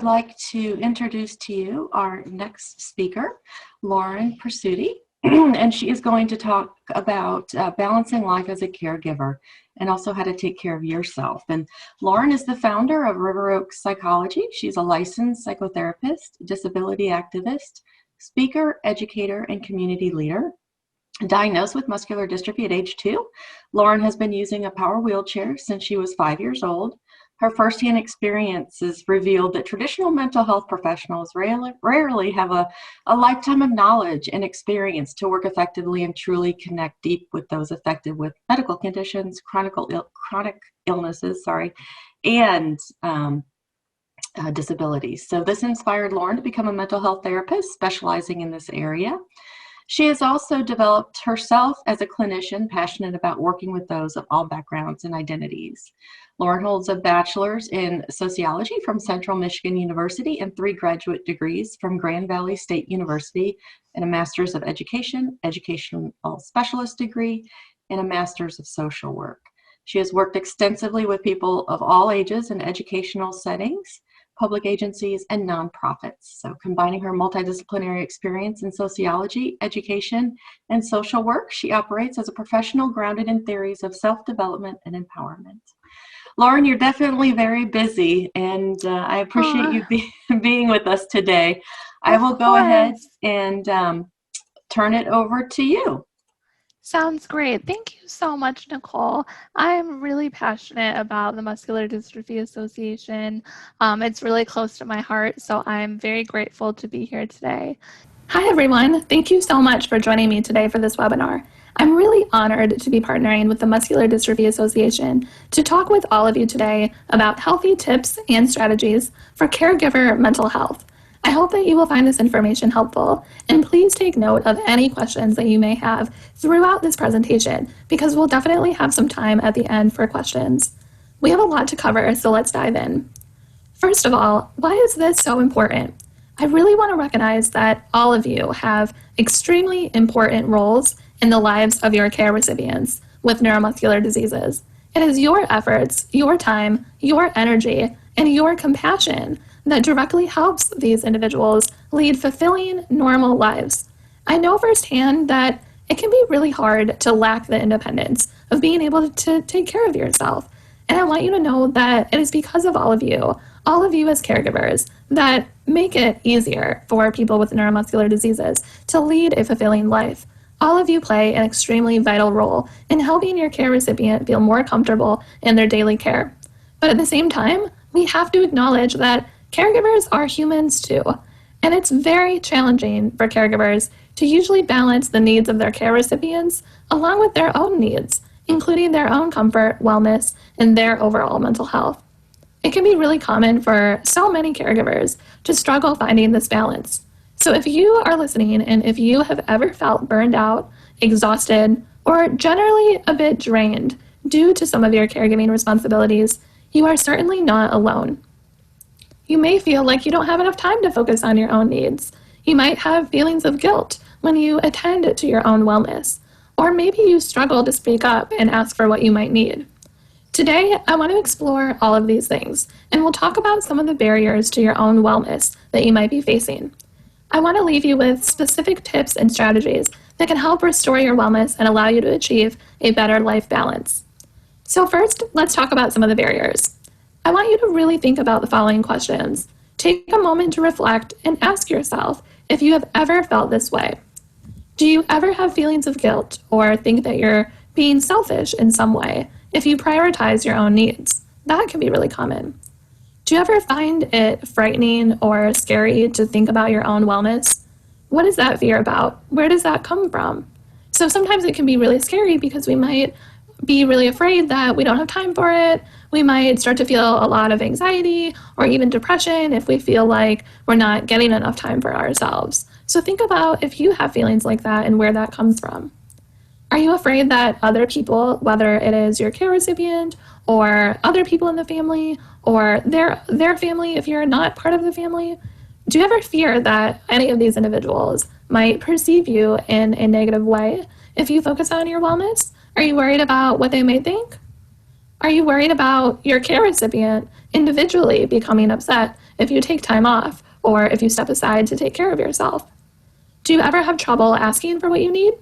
would like to introduce to you our next speaker, Lauren Presutti, and she is going to talk about balancing life as a caregiver and also how to take care of yourself. And Lauren is the founder of River Oak Psychology. She's a licensed psychotherapist, disability activist, speaker, educator, and community leader. Diagnosed with muscular dystrophy at age 2, Lauren has been using a power wheelchair since she was 5 years old. Her firsthand experiences revealed that traditional mental health professionals rarely have a lifetime of knowledge and experience to work effectively and truly connect deep with those affected with medical conditions, chronic illnesses, and disabilities. So this inspired Lauren to become a mental health therapist specializing in this area. She has also developed herself as a clinician passionate about working with those of all backgrounds and identities. Lauren holds a bachelor's in sociology from Central Michigan University and 3 graduate degrees from Grand Valley State University and a master's of education, educational specialist degree, and a master's of social work. She has worked extensively with people of all ages in educational settings, public agencies, and nonprofits. So combining her multidisciplinary experience in sociology, education, and social work, she operates as a professional grounded in theories of self-development and empowerment. Lauren, you're definitely very busy, and I appreciate you being with us today. I will go ahead and turn it over to you. Sounds great. Thank you so much, Nicole. I'm really passionate about the Muscular Dystrophy Association. It's really close to my heart, so I'm very grateful to be here today. Hi, everyone. Thank you so much for joining me today for this webinar. I'm really honored to be partnering with the Muscular Dystrophy Association to talk with all of you today about healthy tips and strategies for caregiver mental health. I hope that you will find this information helpful, and please take note of any questions that you may have throughout this presentation, because we'll definitely have some time at the end for questions. We have a lot to cover, so let's dive in. First of all, why is this so important? I really want to recognize that all of you have extremely important roles in the lives of your care recipients with neuromuscular diseases. It is your efforts, your time, your energy, and your compassion that directly helps these individuals lead fulfilling, normal lives. I know firsthand that it can be really hard to lack the independence of being able to take care of yourself. And I want you to know that it is because of all of you as caregivers, that make it easier for people with neuromuscular diseases to lead a fulfilling life. All of you play an extremely vital role in helping your care recipient feel more comfortable in their daily care. But at the same time, we have to acknowledge that caregivers are humans too, and it's very challenging for caregivers to usually balance the needs of their care recipients along with their own needs, including their own comfort, wellness, and their overall mental health. It can be really common for so many caregivers to struggle finding this balance. So if you are listening and if you have ever felt burned out, exhausted, or generally a bit drained due to some of your caregiving responsibilities, you are certainly not alone. You may feel like you don't have enough time to focus on your own needs. You might have feelings of guilt when you attend to your own wellness, or maybe you struggle to speak up and ask for what you might need. Today, I want to explore all of these things, and we'll talk about some of the barriers to your own wellness that you might be facing. I want to leave you with specific tips and strategies that can help restore your wellness and allow you to achieve a better life balance. So first, let's talk about some of the barriers. I want you to really think about the following questions. Take a moment to reflect and ask yourself if you have ever felt this way. Do you ever have feelings of guilt or think that you're being selfish in some way if you prioritize your own needs? That can be really common. Do you ever find it frightening or scary to think about your own wellness? What is that fear about? Where does that come from? So sometimes it can be really scary because we might be really afraid that we don't have time for it. We might start to feel a lot of anxiety or even depression if we feel like we're not getting enough time for ourselves. So think about if you have feelings like that and where that comes from. Are you afraid that other people, whether it is your care recipient or other people in the family or their family if you're not part of the family, do you ever fear that any of these individuals might perceive you in a negative way if you focus on your wellness? Are you worried about what they may think? Are you worried about your care recipient individually becoming upset if you take time off or if you step aside to take care of yourself? Do you ever have trouble asking for what you need?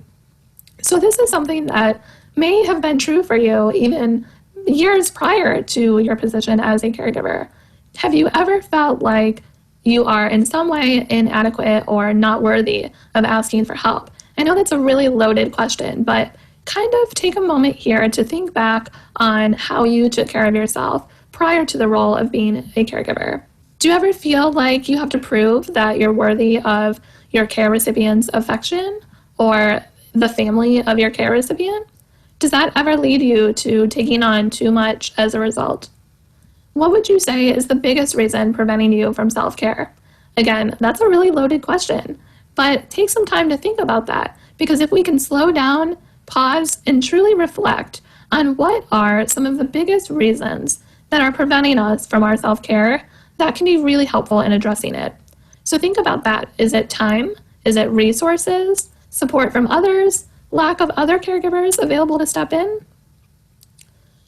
So this is something that may have been true for you even years prior to your position as a caregiver. Have you ever felt like you are in some way inadequate or not worthy of asking for help? I know that's a really loaded question, but kind of take a moment here to think back on how you took care of yourself prior to the role of being a caregiver. Do you ever feel like you have to prove that you're worthy of your care recipient's affection or the family of your care recipient? Does that ever lead you to taking on too much as a result? What would you say is the biggest reason preventing you from self-care? Again, that's a really loaded question, but take some time to think about that, because if we can slow down, pause, and truly reflect on what are some of the biggest reasons that are preventing us from our self-care, that can be really helpful in addressing it. So think about that. Is it time? Is it resources? Support from others? Lack of other caregivers available to step in?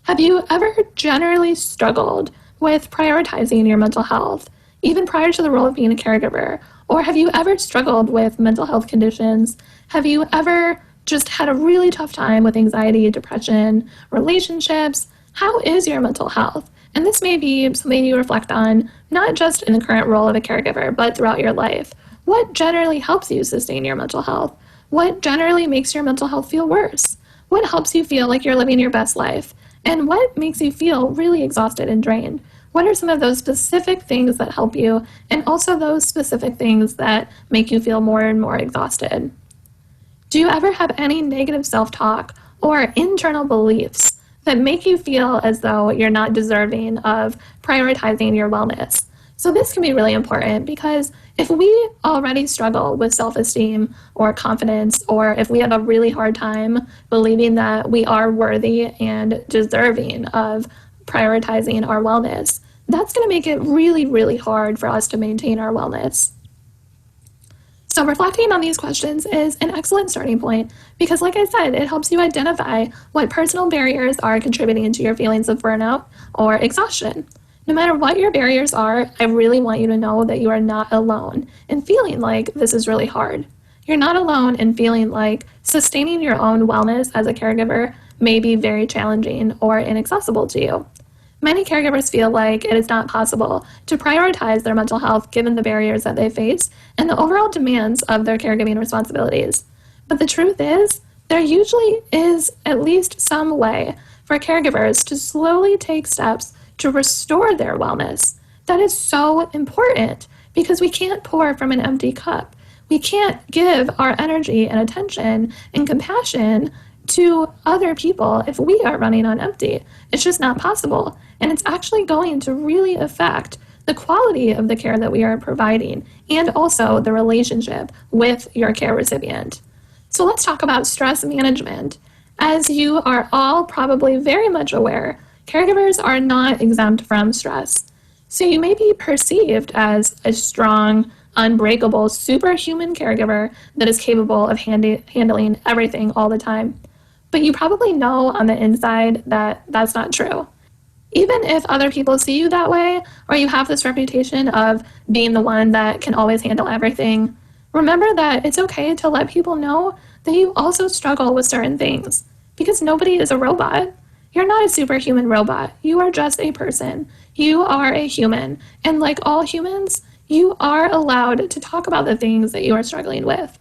Have you ever generally struggled with prioritizing your mental health, even prior to the role of being a caregiver? Or have you ever struggled with mental health conditions? Have you ever just had a really tough time with anxiety, depression, relationships? How is your mental health? And this may be something you reflect on, not just in the current role of a caregiver, but throughout your life. What generally helps you sustain your mental health? What generally makes your mental health feel worse? What helps you feel like you're living your best life? And what makes you feel really exhausted and drained? What are some of those specific things that help you, and also those specific things that make you feel more and more exhausted? Do you ever have any negative self-talk or internal beliefs that make you feel as though you're not deserving of prioritizing your wellness? So this can be really important, because if we already struggle with self-esteem or confidence, or if we have a really hard time believing that we are worthy and deserving of prioritizing our wellness, that's going to make it really, really hard for us to maintain our wellness. So reflecting on these questions is an excellent starting point, because like I said, it helps you identify what personal barriers are contributing to your feelings of burnout or exhaustion. No matter what your barriers are, I really want you to know that you are not alone in feeling like this is really hard. You're not alone in feeling like sustaining your own wellness as a caregiver may be very challenging or inaccessible to you. Many caregivers feel like it is not possible to prioritize their mental health given the barriers that they face and the overall demands of their caregiving responsibilities. But the truth is, there usually is at least some way for caregivers to slowly take steps to restore their wellness. That is so important, because we can't pour from an empty cup. We can't give our energy and attention and compassion to other people if we are running on empty. It's just not possible. And it's actually going to really affect the quality of the care that we are providing, and also the relationship with your care recipient. So let's talk about stress management. As you are all probably very much aware, caregivers are not exempt from stress. So you may be perceived as a strong, unbreakable, superhuman caregiver that is capable of handling everything all the time. But you probably know on the inside that that's not true. Even if other people see you that way, or you have this reputation of being the one that can always handle everything, remember that it's okay to let people know that you also struggle with certain things, because nobody is a robot. You're not a superhuman robot. You are just a person. You are a human. And like all humans, you are allowed to talk about the things that you are struggling with.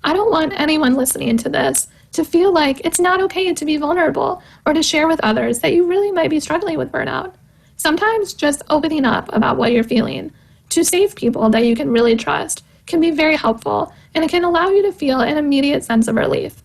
I don't want anyone listening to this to feel like it's not okay to be vulnerable or to share with others that you really might be struggling with burnout. Sometimes just opening up about what you're feeling to safe people that you can really trust can be very helpful, and it can allow you to feel an immediate sense of relief.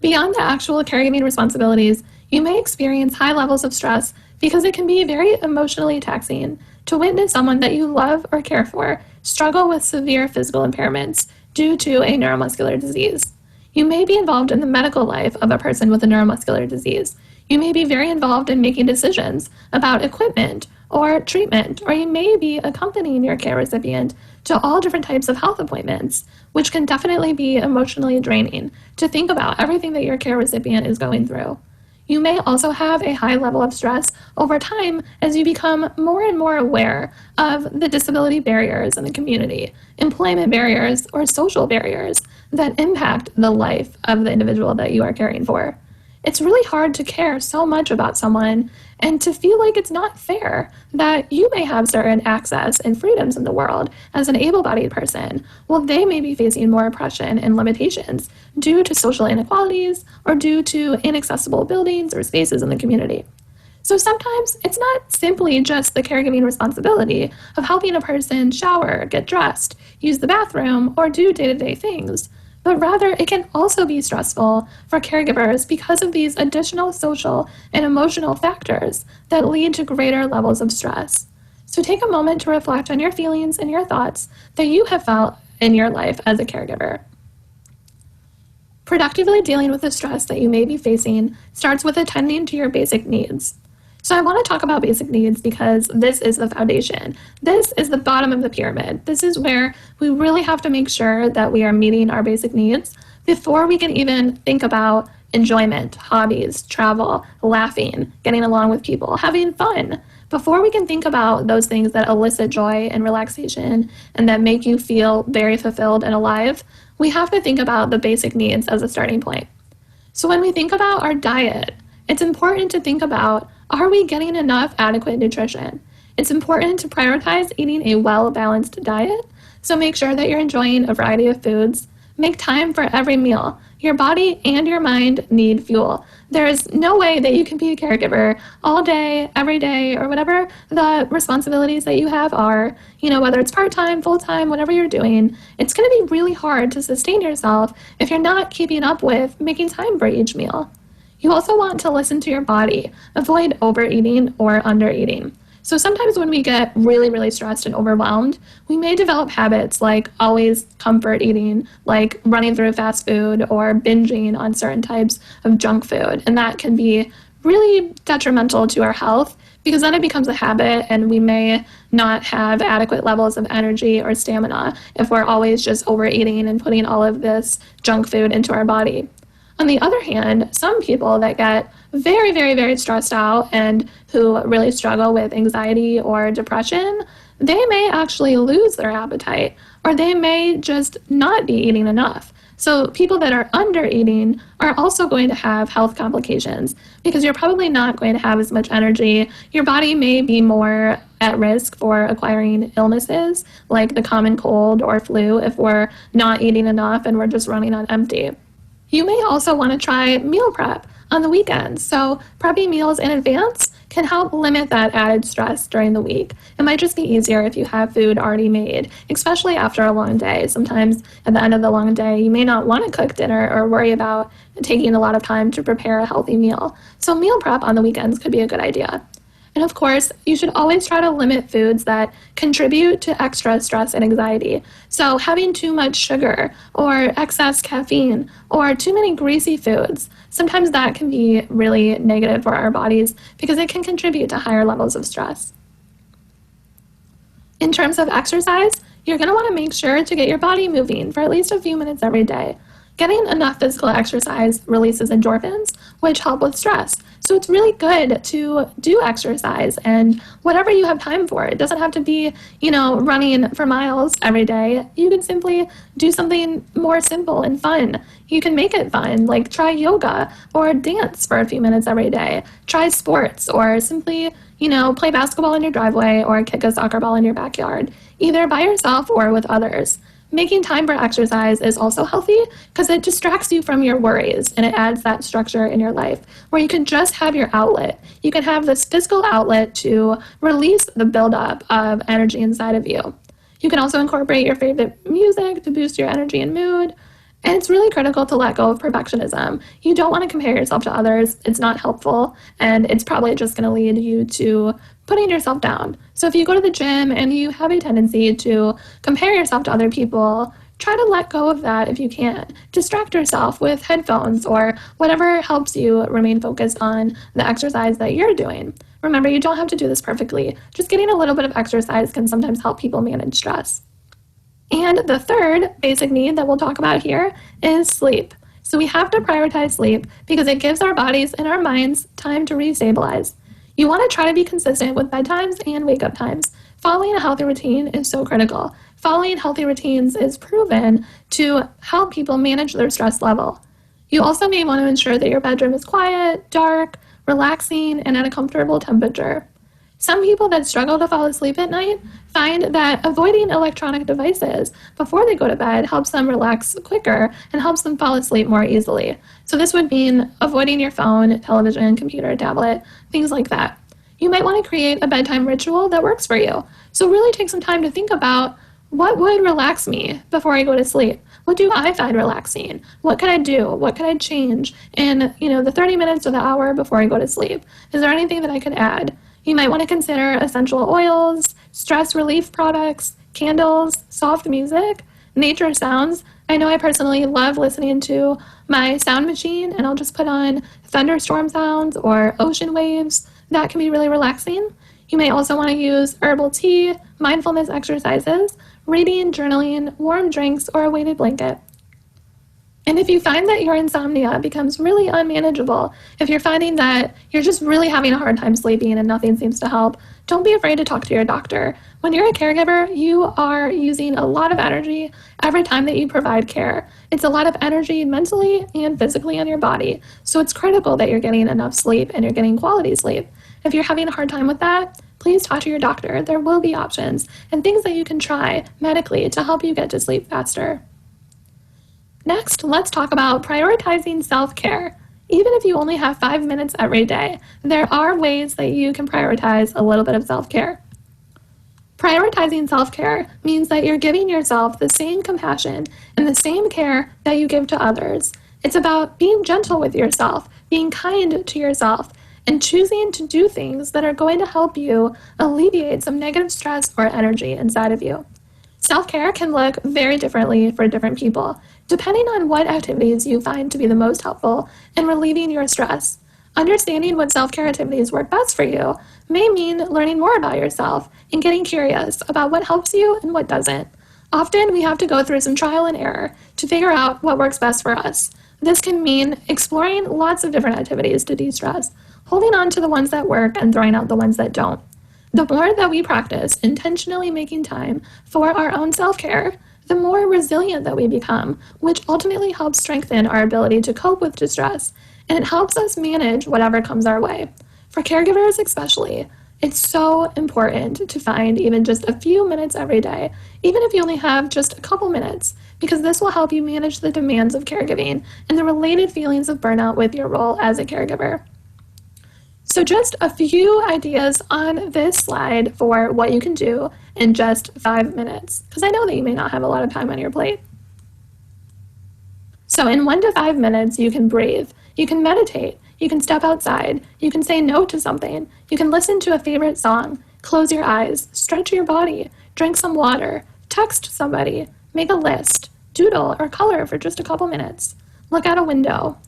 Beyond the actual caregiving responsibilities, you may experience high levels of stress because it can be very emotionally taxing to witness someone that you love or care for struggle with severe physical impairments due to a neuromuscular disease. You may be involved in the medical life of a person with a neuromuscular disease. You may be very involved in making decisions about equipment or treatment, or you may be accompanying your care recipient to all different types of health appointments, which can definitely be emotionally draining to think about everything that your care recipient is going through. You may also have a high level of stress over time as you become more and more aware of the disability barriers in the community, employment barriers, or social barriers that impact the life of the individual that you are caring for. It's really hard to care so much about someone and to feel like it's not fair that you may have certain access and freedoms in the world as an able-bodied person, while they may be facing more oppression and limitations due to social inequalities or due to inaccessible buildings or spaces in the community. So sometimes it's not simply just the caregiving responsibility of helping a person shower, get dressed, use the bathroom, or do day-to-day things, but rather it can also be stressful for caregivers because of these additional social and emotional factors that lead to greater levels of stress. So take a moment to reflect on your feelings and your thoughts that you have felt in your life as a caregiver. Productively dealing with the stress that you may be facing starts with attending to your basic needs. So I want to talk about basic needs because this is the foundation. This is the bottom of the pyramid. This is where we really have to make sure that we are meeting our basic needs before we can even think about enjoyment, hobbies, travel, laughing, getting along with people, having fun. Before we can think about those things that elicit joy and relaxation and that make you feel very fulfilled and alive, we have to think about the basic needs as a starting point. So when we think about our diet, it's important to think about, are we getting enough adequate nutrition? It's important to prioritize eating a well-balanced diet, so make sure that you're enjoying a variety of foods. Make time for every meal. Your body and your mind need fuel. There's no way that you can be a caregiver all day, every day, or whatever the responsibilities that you have are, whether it's part-time, full-time, whatever you're doing. It's going to be really hard to sustain yourself if you're not keeping up with making time for each meal. You also want to listen to your body. Avoid overeating or undereating. So sometimes when we get really, really stressed and overwhelmed, we may develop habits like always comfort eating, like running through fast food or binging on certain types of junk food. And that can be really detrimental to our health because then it becomes a habit and we may not have adequate levels of energy or stamina if we're always just overeating and putting all of this junk food into our body. On the other hand, some people that get very, very, very stressed out and who really struggle with anxiety or depression, they may actually lose their appetite or they may just not be eating enough. So people that are under eating are also going to have health complications because you're probably not going to have as much energy. Your body may be more at risk for acquiring illnesses like the common cold or flu if we're not eating enough and we're just running on empty. You may also want to try meal prep on the weekends. So prepping meals in advance can help limit that added stress during the week. It might just be easier if you have food already made, especially after a long day. Sometimes at the end of the long day, you may not want to cook dinner or worry about taking a lot of time to prepare a healthy meal. So meal prep on the weekends could be a good idea. And of course, you should always try to limit foods that contribute to extra stress and anxiety. So having too much sugar or excess caffeine or too many greasy foods, sometimes that can be really negative for our bodies because it can contribute to higher levels of stress. In terms of exercise, you're going to want to make sure to get your body moving for at least a few minutes every day. Getting enough physical exercise releases endorphins, which help with stress. So it's really good to do exercise and whatever you have time for. It doesn't have to be, running for miles every day. You can simply do something more simple and fun. You can make it fun, like try yoga or dance for a few minutes every day. Try sports or simply, play basketball in your driveway or kick a soccer ball in your backyard, either by yourself or with others. Making time for exercise is also healthy because it distracts you from your worries and it adds that structure in your life where you can just have your outlet. You can have this physical outlet to release the buildup of energy inside of you. You can also incorporate your favorite music to boost your energy and mood. And it's really critical to let go of perfectionism. You don't want to compare yourself to others. It's not helpful, and it's probably just going to lead you to putting yourself down. So if you go to the gym and you have a tendency to compare yourself to other people, try to let go of that if you can. Distract yourself with headphones or whatever helps you remain focused on the exercise that you're doing. Remember, you don't have to do this perfectly. Just getting a little bit of exercise can sometimes help people manage stress. And the third basic need that we'll talk about here is sleep. So we have to prioritize sleep because it gives our bodies and our minds time to restabilize. You want to try to be consistent with bedtimes and wake-up times. Following a healthy routine is so critical. Following healthy routines is proven to help people manage their stress level. You also may want to ensure that your bedroom is quiet, dark, relaxing, and at a comfortable temperature. Some people that struggle to fall asleep at night find that avoiding electronic devices before they go to bed helps them relax quicker and helps them fall asleep more easily. So this would mean avoiding your phone, television, computer, tablet, things like that. You might want to create a bedtime ritual that works for you. So really take some time to think about what would relax me before I go to sleep. What do I find relaxing? What can I do? What can I change in, the 30 minutes or the hour before I go to sleep? Is there anything that I could add? You might want to consider essential oils, stress relief products, candles, soft music, nature sounds. I know I personally love listening to my sound machine, and I'll just put on thunderstorm sounds or ocean waves. That can be really relaxing. You may also want to use herbal tea, mindfulness exercises, reading, journaling, warm drinks, or a weighted blanket. And if you find that your insomnia becomes really unmanageable, if you're finding that you're just really having a hard time sleeping and nothing seems to help, don't be afraid to talk to your doctor. When you're a caregiver, you are using a lot of energy every time that you provide care. It's a lot of energy mentally and physically in your body. So it's critical that you're getting enough sleep and you're getting quality sleep. If you're having a hard time with that, please talk to your doctor. There will be options and things that you can try medically to help you get to sleep faster. Next, let's talk about prioritizing self-care. Even if you only have 5 minutes every day, there are ways that you can prioritize a little bit of self-care. Prioritizing self-care means that you're giving yourself the same compassion and the same care that you give to others. It's about being gentle with yourself, being kind to yourself, and choosing to do things that are going to help you alleviate some negative stress or energy inside of you. Self-care can look very differently for different people, depending on what activities you find to be the most helpful in relieving your stress. Understanding what self-care activities work best for you may mean learning more about yourself and getting curious about what helps you and what doesn't. Often we have to go through some trial and error to figure out what works best for us. This can mean exploring lots of different activities to de-stress, holding on to the ones that work and throwing out the ones that don't. The more that we practice intentionally making time for our own self-care, the more resilient that we become, which ultimately helps strengthen our ability to cope with distress, and it helps us manage whatever comes our way. For caregivers especially, it's so important to find even just a few minutes every day, even if you only have just a couple minutes, because this will help you manage the demands of caregiving and the related feelings of burnout with your role as a caregiver. So just a few ideas on this slide for what you can do in just 5 minutes, because I know that you may not have a lot of time on your plate. So in 1 to 5 minutes, you can breathe, you can meditate, you can step outside, you can say no to something, you can listen to a favorite song, close your eyes, stretch your body, drink some water, text somebody, make a list, doodle or color for just a couple minutes, look out a window,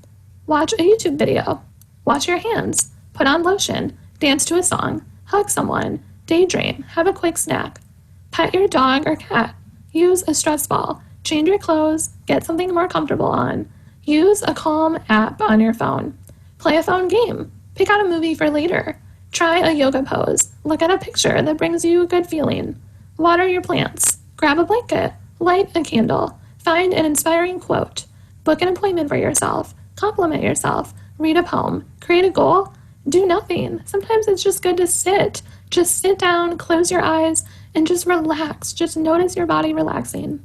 watch a YouTube video, wash your hands, put on lotion, dance to a song, hug someone, daydream, have a quick snack, pet your dog or cat, use a stress ball, change your clothes, get something more comfortable on, use a calm app on your phone, play a phone game, pick out a movie for later, try a yoga pose, look at a picture that brings you a good feeling, water your plants, grab a blanket, light a candle, find an inspiring quote, book an appointment for yourself, compliment yourself, read a poem, create a goal, do nothing. Sometimes it's just good to sit. Just sit down, close your eyes, and just relax. Just notice your body relaxing.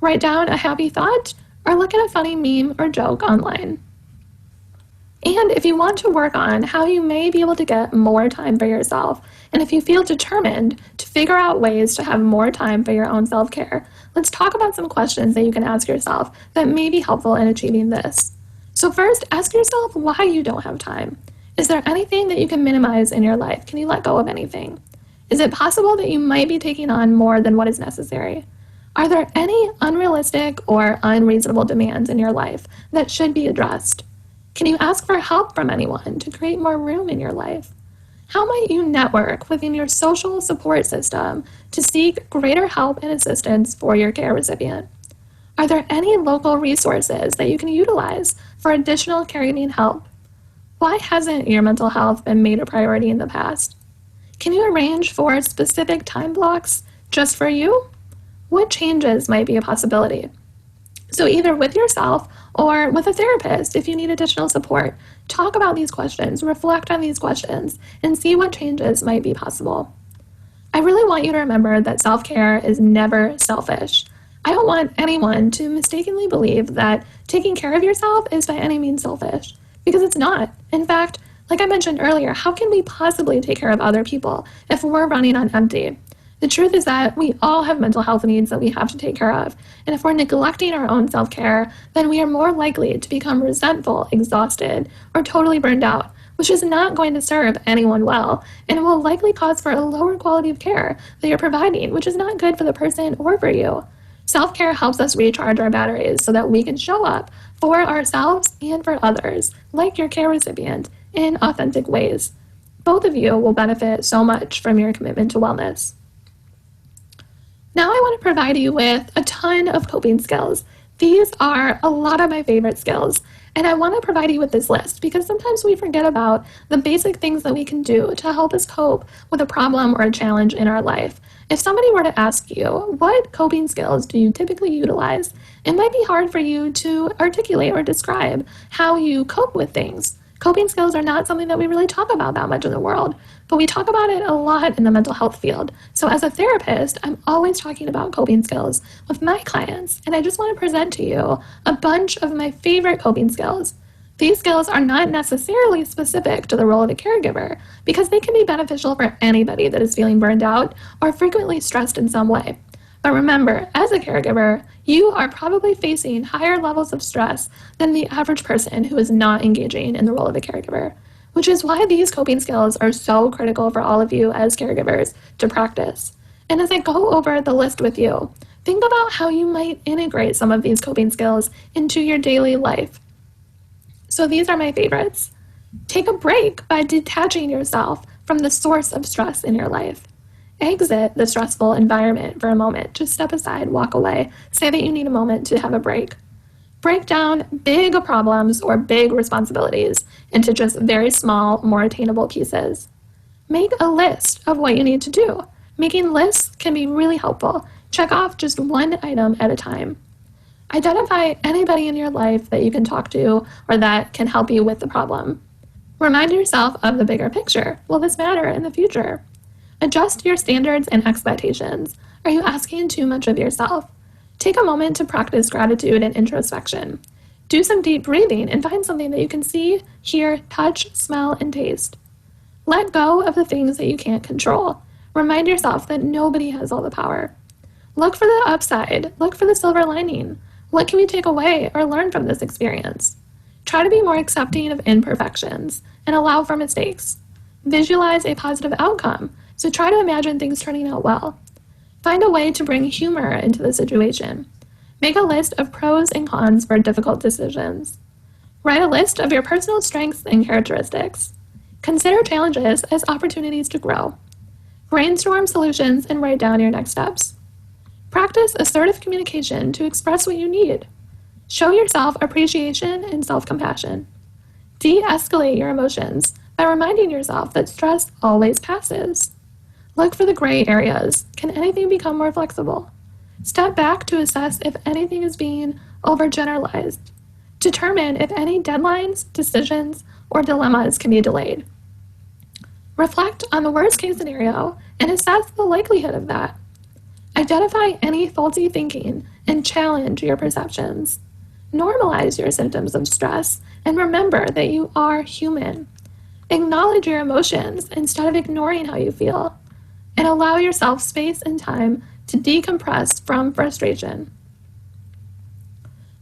Write down a happy thought or look at a funny meme or joke online. And if you want to work on how you may be able to get more time for yourself, and if you feel determined to figure out ways to have more time for your own self-care, let's talk about some questions that you can ask yourself that may be helpful in achieving this. So first, ask yourself why you don't have time. Is there anything that you can minimize in your life? Can you let go of anything? Is it possible that you might be taking on more than what is necessary? Are there any unrealistic or unreasonable demands in your life that should be addressed? Can you ask for help from anyone to create more room in your life? How might you network within your social support system to seek greater help and assistance for your care recipient? Are there any local resources that you can utilize for additional caregiving help? Why hasn't your mental health been made a priority in the past? Can you arrange for specific time blocks just for you? What changes might be a possibility? So either with yourself or with a therapist, if you need additional support, talk about these questions, reflect on these questions, and see what changes might be possible. I really want you to remember that self-care is never selfish. I don't want anyone to mistakenly believe that taking care of yourself is by any means selfish, because it's not. In fact, like I mentioned earlier, how can we possibly take care of other people if we're running on empty? The truth is that we all have mental health needs that we have to take care of. And if we're neglecting our own self-care, then we are more likely to become resentful, exhausted, or totally burned out, which is not going to serve anyone well, and it will likely cause for a lower quality of care that you're providing, which is not good for the person or for you. Self-care helps us recharge our batteries so that we can show up for ourselves and for others, like your care recipient, in authentic ways. Both of you will benefit so much from your commitment to wellness. Now I want to provide you with a ton of coping skills. These are a lot of my favorite skills, and I want to provide you with this list because sometimes we forget about the basic things that we can do to help us cope with a problem or a challenge in our life. If somebody were to ask you, what coping skills do you typically utilize, it might be hard for you to articulate or describe how you cope with things. Coping skills are not something that we really talk about that much in the world, but we talk about it a lot in the mental health field. So as a therapist, I'm always talking about coping skills with my clients, and I just want to present to you a bunch of my favorite coping skills. These skills are not necessarily specific to the role of a caregiver because they can be beneficial for anybody that is feeling burned out or frequently stressed in some way. But remember, as a caregiver, you are probably facing higher levels of stress than the average person who is not engaging in the role of a caregiver, which is why these coping skills are so critical for all of you as caregivers to practice. And as I go over the list with you, think about how you might integrate some of these coping skills into your daily life. So these are my favorites. Take a break by detaching yourself from the source of stress in your life. Exit the stressful environment for a moment. Just step aside, walk away. Say that you need a moment to have a break. Break down big problems or big responsibilities into just very small, more attainable pieces. Make a list of what you need to do. Making lists can be really helpful. Check off just one item at a time. Identify anybody in your life that you can talk to or that can help you with the problem. Remind yourself of the bigger picture. Will this matter in the future? Adjust your standards and expectations. Are you asking too much of yourself? Take a moment to practice gratitude and introspection. Do some deep breathing and find something that you can see, hear, touch, smell, and taste. Let go of the things that you can't control. Remind yourself that nobody has all the power. Look for the upside. Look for the silver lining. What can we take away or learn from this experience? Try to be more accepting of imperfections and allow for mistakes. Visualize a positive outcome. So try to imagine things turning out well. Find a way to bring humor into the situation. Make a list of pros and cons for difficult decisions. Write a list of your personal strengths and characteristics. Consider challenges as opportunities to grow. Brainstorm solutions and write down your next steps. Practice assertive communication to express what you need. Show yourself appreciation and self-compassion. De-escalate your emotions by reminding yourself that stress always passes. Look for the gray areas. Can anything become more flexible? Step back to assess if anything is being overgeneralized. Determine if any deadlines, decisions, or dilemmas can be delayed. Reflect on the worst-case scenario and assess the likelihood of that. Identify any faulty thinking and challenge your perceptions. Normalize your symptoms of stress and remember that you are human. Acknowledge your emotions instead of ignoring how you feel. And allow yourself space and time to decompress from frustration.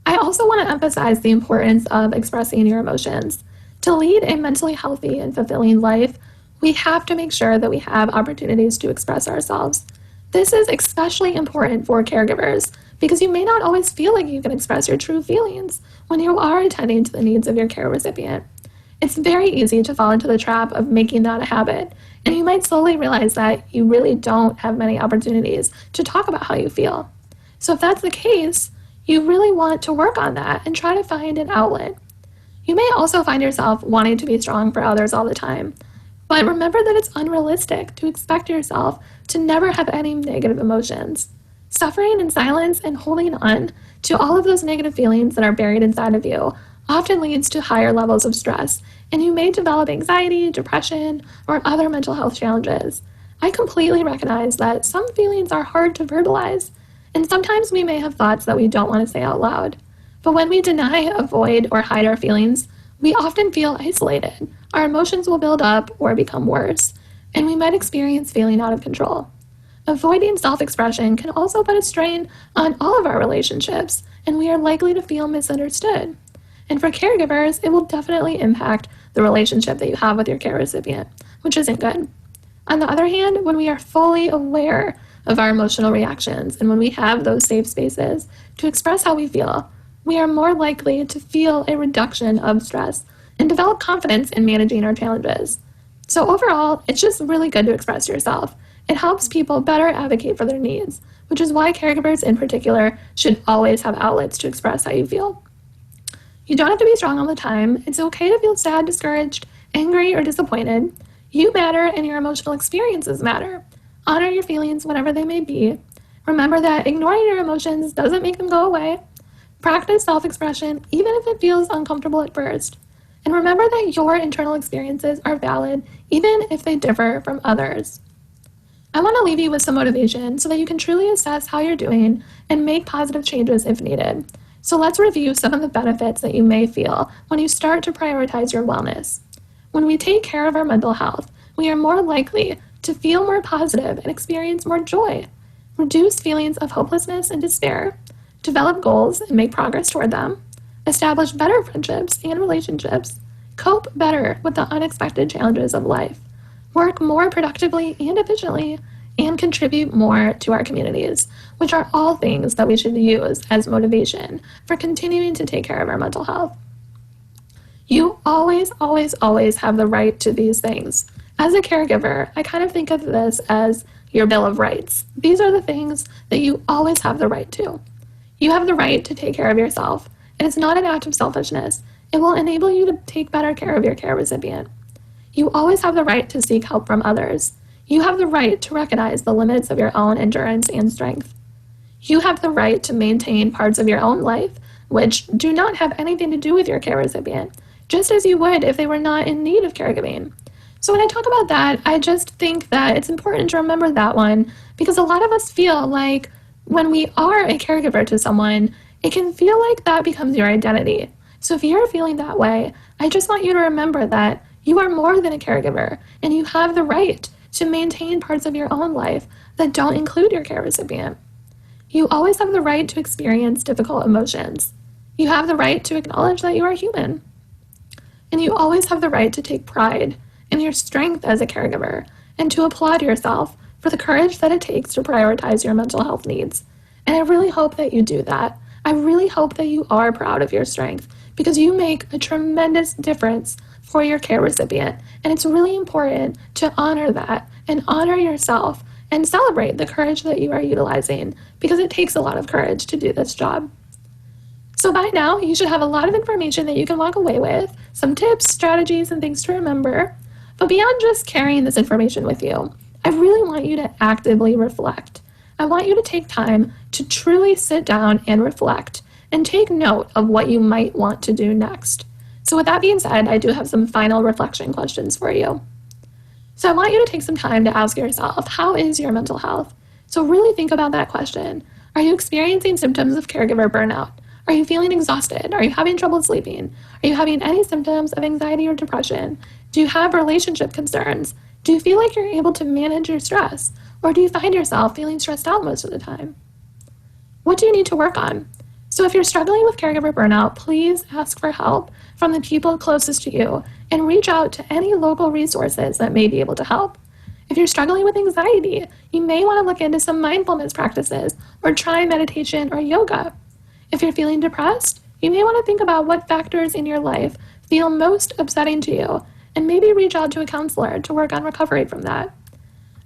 I also want to emphasize the importance of expressing your emotions. To lead a mentally healthy and fulfilling life, we have to make sure that we have opportunities to express ourselves. This is especially important for caregivers because you may not always feel like you can express your true feelings when you are attending to the needs of your care recipient. It's very easy to fall into the trap of making that a habit, and you might slowly realize that you really don't have many opportunities to talk about how you feel. So if that's the case, You really want to work on that and try to find an outlet. You may also find yourself wanting to be strong for others all the time, but remember that it's unrealistic to expect yourself to never have any negative emotions. Suffering in silence and holding on to all of those negative feelings that are buried inside of you often leads to higher levels of stress, and you may develop anxiety, depression, or other mental health challenges. I completely recognize that some feelings are hard to verbalize, and sometimes we may have thoughts that we don't want to say out loud. But when we deny, avoid, or hide our feelings, we often feel isolated. Our emotions will build up or become worse, and we might experience feeling out of control. Avoiding self-expression can also put a strain on all of our relationships, and we are likely to feel misunderstood. And for caregivers, it will definitely impact the relationship that you have with your care recipient, which isn't good. On the other hand, when we are fully aware of our emotional reactions and when we have those safe spaces to express how we feel, we are more likely to feel a reduction of stress and develop confidence in managing our challenges. So overall, it's just really good to express yourself. It helps people better advocate for their needs, which is why caregivers in particular should always have outlets to express how you feel. You don't have to be strong all the time. It's okay to feel sad, discouraged, angry, or disappointed. You matter and your emotional experiences matter. Honor your feelings, whatever they may be. Remember that ignoring your emotions doesn't make them go away. Practice self-expression, even if it feels uncomfortable at first. And remember that your internal experiences are valid, even if they differ from others. I want to leave you with some motivation so that you can truly assess how you're doing and make positive changes if needed. So let's review some of the benefits that you may feel when you start to prioritize your wellness. When we take care of our mental health, we are more likely to feel more positive and experience more joy, reduce feelings of hopelessness and despair, develop goals and make progress toward them, establish better friendships and relationships, cope better with the unexpected challenges of life, work more productively and efficiently, and contribute more to our communities, which are all things that we should use as motivation for continuing to take care of our mental health. You always, always, always have the right to these things. As a caregiver, I kind of think of this as your Bill of Rights. These are the things that you always have the right to. You have the right to take care of yourself. It is not an act of selfishness. It will enable you to take better care of your care recipient. You always have the right to seek help from others. You have the right to recognize the limits of your own endurance and strength. You have the right to maintain parts of your own life which do not have anything to do with your care recipient, just as you would if they were not in need of caregiving. So when I talk about that, I just think that it's important to remember that one, because a lot of us feel like when we are a caregiver to someone, it can feel like that becomes your identity. So if you're feeling that way, I just want you to remember that you are more than a caregiver, and you have the right to maintain parts of your own life that don't include your care recipient. You always have the right to experience difficult emotions. You have the right to acknowledge that you are human. And you always have the right to take pride in your strength as a caregiver and to applaud yourself for the courage that it takes to prioritize your mental health needs. And I really hope that you do that. I really hope that you are proud of your strength, because you make a tremendous difference for your care recipient. And it's really important to honor that and honor yourself and celebrate the courage that you are utilizing, because it takes a lot of courage to do this job. So by now, you should have a lot of information that you can walk away with, some tips, strategies, and things to remember. But beyond just carrying this information with you, I really want you to actively reflect. I want you to take time to truly sit down and reflect and take note of what you might want to do next. So with that being said, I do have some final reflection questions for you. So I want you to take some time to ask yourself, how is your mental health? So really think about that question. Are you experiencing symptoms of caregiver burnout? Are you feeling exhausted? Are you having trouble sleeping? Are you having any symptoms of anxiety or depression? Do you have relationship concerns? Do you feel like you're able to manage your stress? Or do you find yourself feeling stressed out most of the time? What do you need to work on? So if you're struggling with caregiver burnout, please ask for help from the people closest to you and reach out to any local resources that may be able to help. If you're struggling with anxiety, you may want to look into some mindfulness practices or try meditation or yoga. If you're feeling depressed, you may want to think about what factors in your life feel most upsetting to you and maybe reach out to a counselor to work on recovery from that.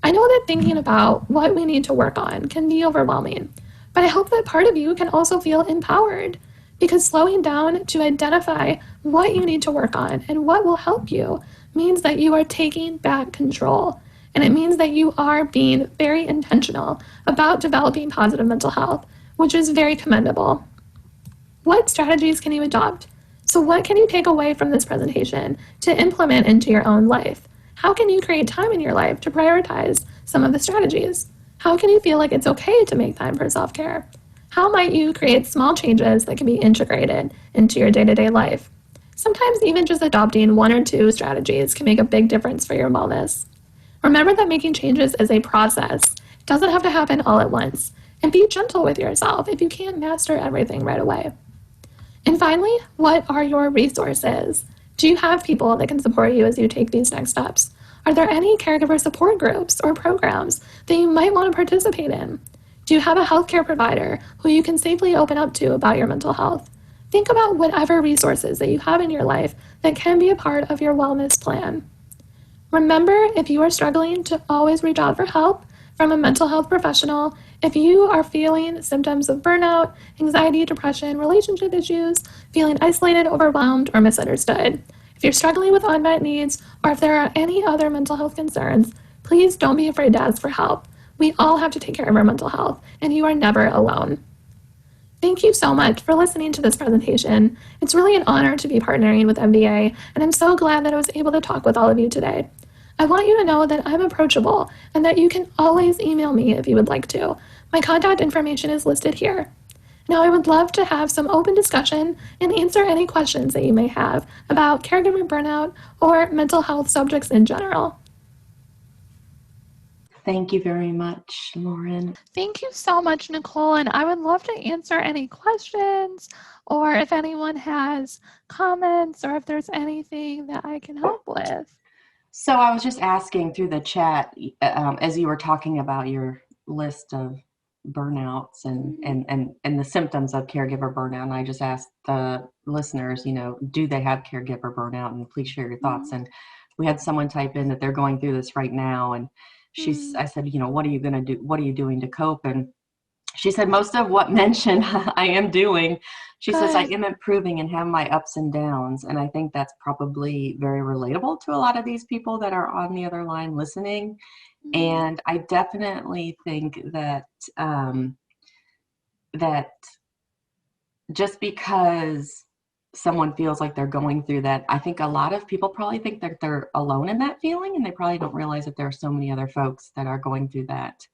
I know that thinking about what we need to work on can be overwhelming, but But I hope that part of you can also feel empowered, because slowing down to identify what you need to work on and what will help you means that you are taking back control. And it means that you are being very intentional about developing positive mental health, which is very commendable. What strategies can you adopt? So, what can you take away from this presentation to implement into your own life? How can you create time in your life to prioritize some of the strategies? How can you feel like it's okay to make time for self care? How might you create small changes that can be integrated into your day to day life? Sometimes, even just adopting one or two strategies can make a big difference for your wellness. Remember that making changes is a process. It doesn't have to happen all at once. And be gentle with yourself if you can't master everything right away. And finally, what are your resources? Do you have people that can support you as you take these next steps? Are there any caregiver support groups or programs that you might want to participate in? Do you have a healthcare provider who you can safely open up to about your mental health? Think about whatever resources that you have in your life that can be a part of your wellness plan. Remember, if you are struggling, to always reach out for help from a mental health professional. If you are feeling symptoms of burnout, anxiety, depression, relationship issues, feeling isolated, overwhelmed, or misunderstood, if you're struggling with unmet needs, or if there are any other mental health concerns, please don't be afraid to ask for help. We all have to take care of our mental health, and you are never alone. Thank you so much for listening to this presentation. It's really an honor to be partnering with MDA, and I'm so glad that I was able to talk with all of you today. I want you to know that I'm approachable and that you can always email me if you would like to. My contact information is listed here. Now, I would love to have some open discussion and answer any questions that you may have about caregiver burnout or mental health subjects in general. Thank you very much, Lauren. Thank you so much, Nicole. And I would love to answer any questions, or if anyone has comments, or if there's anything that I can help with. So I was just asking through the chat, as you were talking about your list of burnouts and the symptoms of caregiver burnout, and I just asked the listeners, do they have caregiver burnout? And please share your thoughts. And we had someone type in that they're going through this right now, and I said, what are you going to do? What are you doing to cope? And she said, most of what mentioned I am doing. She says, I am improving and have my ups and downs. And I think that's probably very relatable to a lot of these people that are on the other line listening. And I definitely think that that just because someone feels like they're going through that, I think a lot of people probably think that they're alone in that feeling, and they probably don't realize that there are so many other folks that are going through that.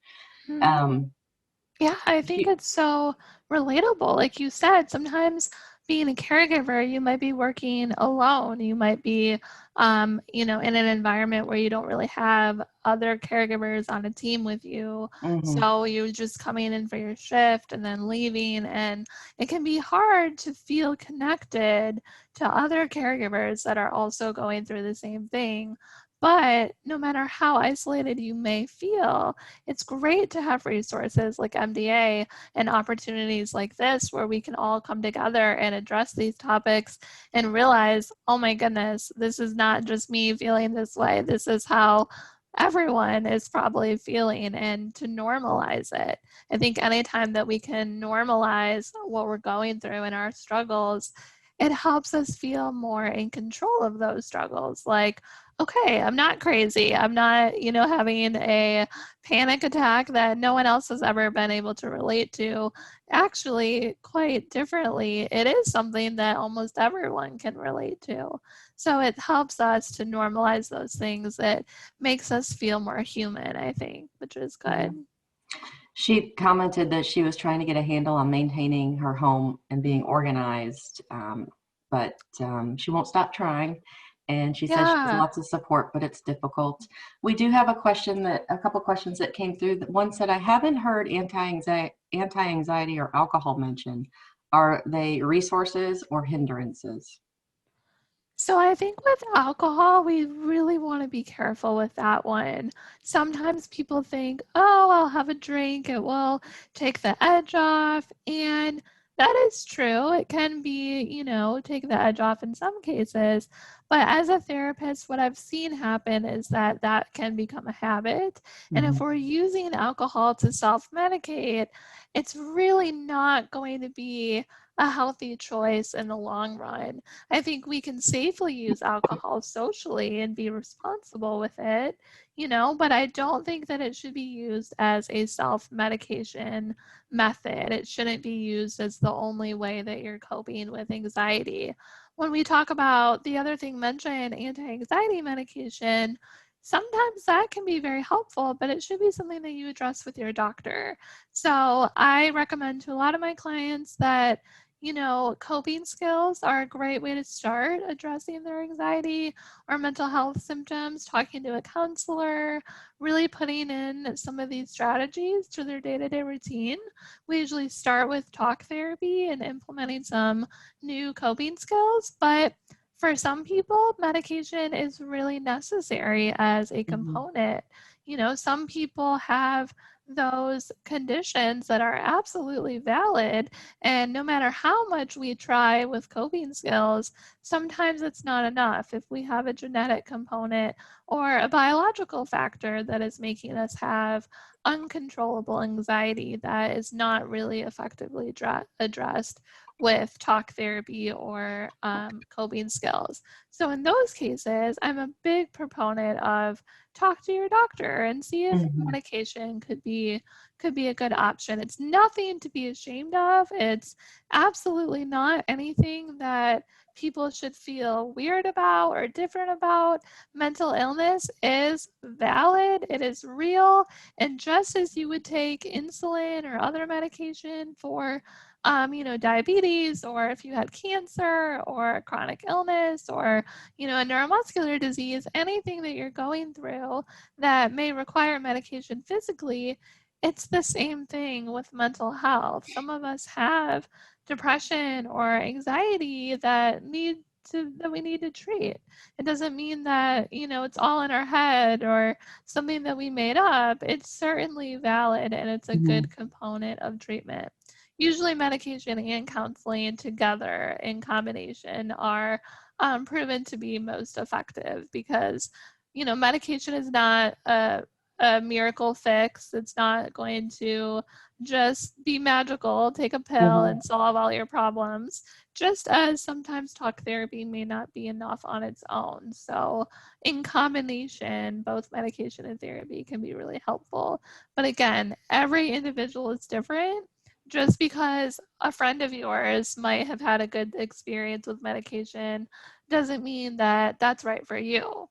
Yeah, I think it's so relatable. Like you said, sometimes being a caregiver, you might be working alone. You might be, in an environment where you don't really have other caregivers on a team with you. So you're just coming in for your shift and then leaving. And it can be hard to feel connected to other caregivers that are also going through the same thing. But no matter how isolated you may feel, it's great to have resources like MDA and opportunities like this where we can all come together and address these topics and realize, oh my goodness, this is not just me feeling this way. This is how everyone is probably feeling, and to normalize it. I think anytime that we can normalize what we're going through and our struggles, it helps us feel more in control of those struggles. Like, okay, I'm not crazy. I'm not, having a panic attack that no one else has ever been able to relate to. Actually, quite differently, it is something that almost everyone can relate to. So it helps us to normalize those things. It makes us feel more human, I think, which is good. She commented that she was trying to get a handle on maintaining her home and being organized, but she won't stop trying. And she says she has lots of support, but it's difficult. We do have a couple questions that came through. One said, I haven't heard anti-anxiety or alcohol mentioned. Are they resources or hindrances? So I think with alcohol, we really want to be careful with that one. Sometimes people think, oh, I'll have a drink, it will take the edge off. And That is true. It can be, take the edge off in some cases. But as a therapist, what I've seen happen is that that can become a habit. And if we're using alcohol to self-medicate, it's really not going to be a healthy choice in the long run. I think we can safely use alcohol socially and be responsible with it, but I don't think that it should be used as a self-medication method. It shouldn't be used as the only way that you're coping with anxiety. When we talk about the other thing mentioned, anti-anxiety medication, sometimes that can be very helpful, but it should be something that you address with your doctor. So I recommend to a lot of my clients that coping skills are a great way to start addressing their anxiety or mental health symptoms, talking to a counselor, really putting in some of these strategies to their day-to-day routine. We usually start with talk therapy and implementing some new coping skills, but for some people, medication is really necessary as a component. Some people have those conditions that are absolutely valid, and no matter how much we try with coping skills, sometimes it's not enough. If we have a genetic component or a biological factor that is making us have uncontrollable anxiety that is not really effectively addressed with talk therapy or coping skills. So in those cases, I'm a big proponent of talk to your doctor and see if medication could be a good option. It's nothing to be ashamed of. It's absolutely not anything that people should feel weird about or different about. Mental illness is valid, it is real, and just as you would take insulin or other medication for diabetes, or if you had cancer or a chronic illness or, a neuromuscular disease, anything that you're going through that may require medication physically, it's the same thing with mental health. Some of us have depression or anxiety that we need to treat. It doesn't mean that, it's all in our head or something that we made up. It's certainly valid and it's a good component of treatment. Usually medication and counseling together in combination are proven to be most effective because, medication is not a miracle fix. It's not going to just be magical, take a pill and solve all your problems, just as sometimes talk therapy may not be enough on its own. So in combination, both medication and therapy can be really helpful. But again, every individual is different. Just because a friend of yours might have had a good experience with medication doesn't mean that that's right for you.